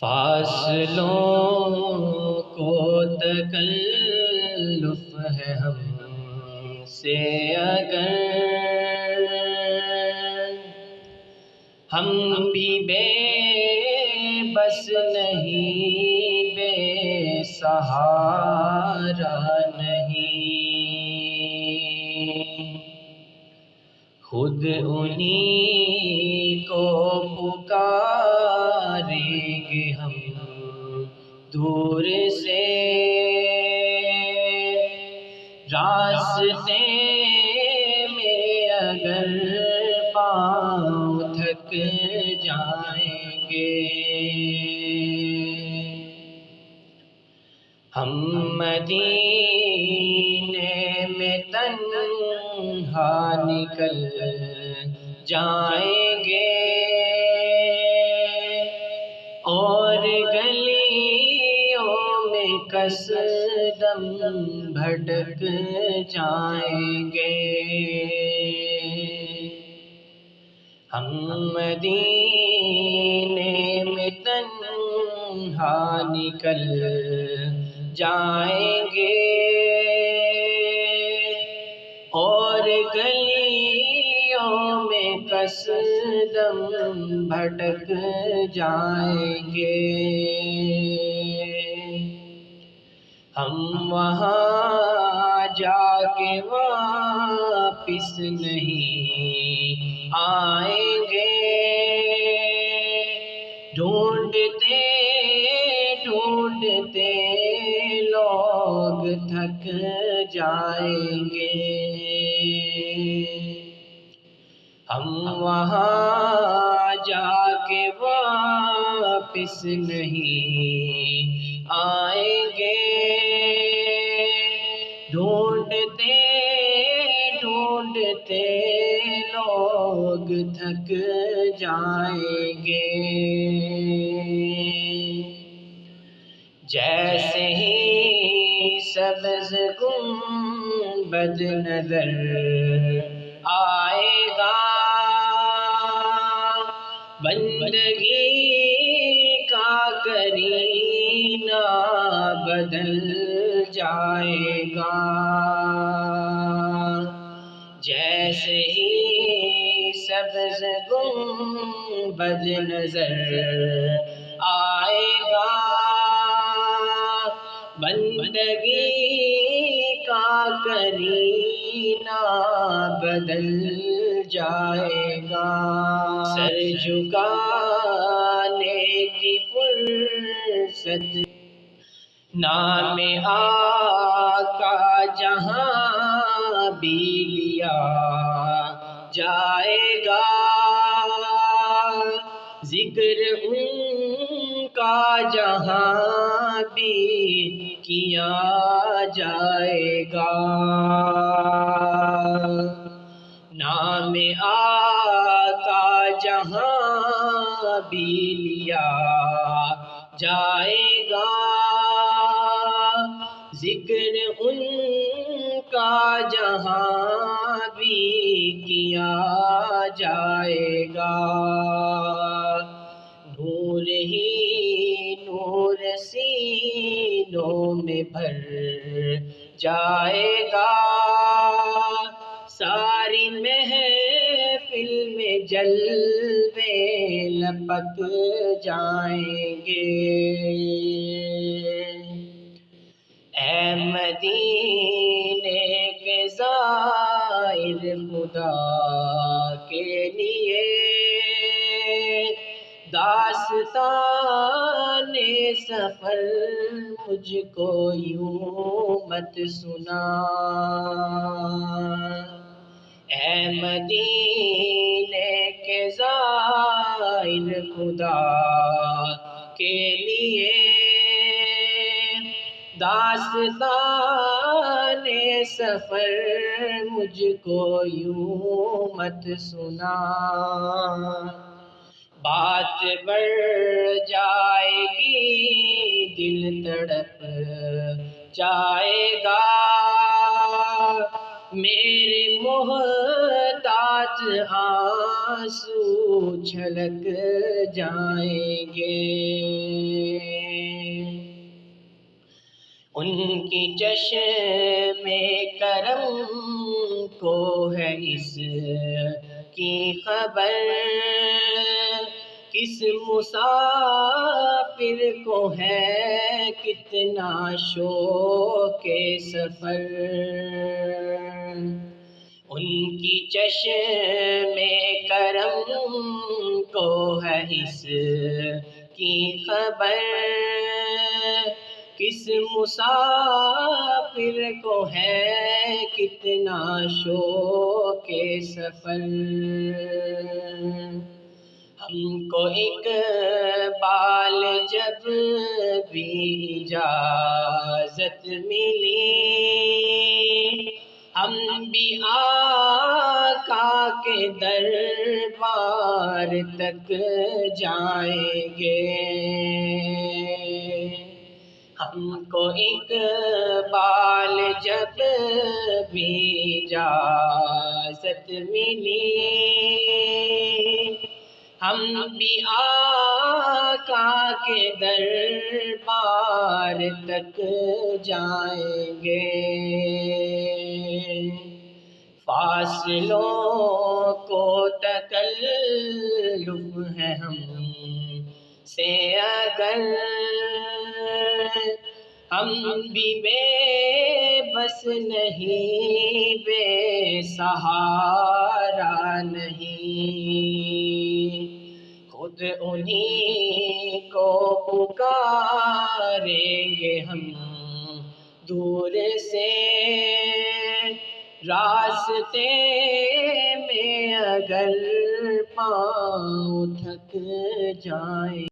فاصلوں کو تکلف ہے ہم سے اگر ہم بھی بے بس نہیں، بے سہارا نہیں، خود انہی کو پکاریں گے ہم دور سے، راستے میں اگر پاؤں تھک جائیں گے، ہم مدینے میں تنہا نکل جائیں گے اور گلیوں میں قصدم بھٹک جائیں گے، ہم مدینے میں تنہا نکل جائیں گے اور گلیوں میں قصدم بھٹک جائیں گے، ہم وہاں جا کے واپس نہیں آئیں گے، ڈھونڈتے ڈھونڈتے لوگ تھک جائیں گے، ہم وہاں جا کے واپس نہیں آئیں گے، ڈھونڈتے ڈھونڈتے لوگ تھک جائیں گے، جیسے ہی سبز گنبد نظر آئے گا، بندگی کا کرینہ بدل جائے گا، جیسے ہی سبز گنبد نظر آئے گا، بندگی کا کرینہ بدل جائے گا، سر جھکانے کی فرصت نام آقا جہاں بھی لیا جائے گا، ذکر ان کا جہاں بھی کیا جائے گا، نام آقا جہاں بھی لیا جائے گا، ذکر ان کا جہاں بھی کیا جائے گا، نور ہی نور سینوں میں بھر جائے گا، ساری محفل میں جلوے لپک جائیں گے، اے مدینے کے زائر خدا کے لیے داستان سفر مجھ کو یوں مت سنا، اے مدینے کے زائر خدا کے لیے داستان سفر مجھ کو یوں مت سنا، بات بڑھ جائے گی دل تڑپ جائے گا، میرے محتاط آنسو چھلک جائیں گے، ان کی چشم کرم کو ہے اس کی خبر، کس مسافر کو ہے کتنا شوق سفر۔ ان کی چشم کرم کو ہے اس کی خبر، کس مسافر کو ہے کتنا شوق سفر۔ ہم کو اقبال جب بھی اجازت ملی، ہم بھی آقا کے دربار تک جائیں گے۔ ہم کو اقبال جب بھی اجازت ملی، ہم بھی آقا کے دربار تک جائیں گے۔ فاصلوں کو تکلف ہے ہم سے اگر، ہم بھی بے بس نہیں، بے سہارا نہیں، خود انہی کو پکاریں گے ہم دور سے، راستے میں اگر پاؤں تھک جائیں۔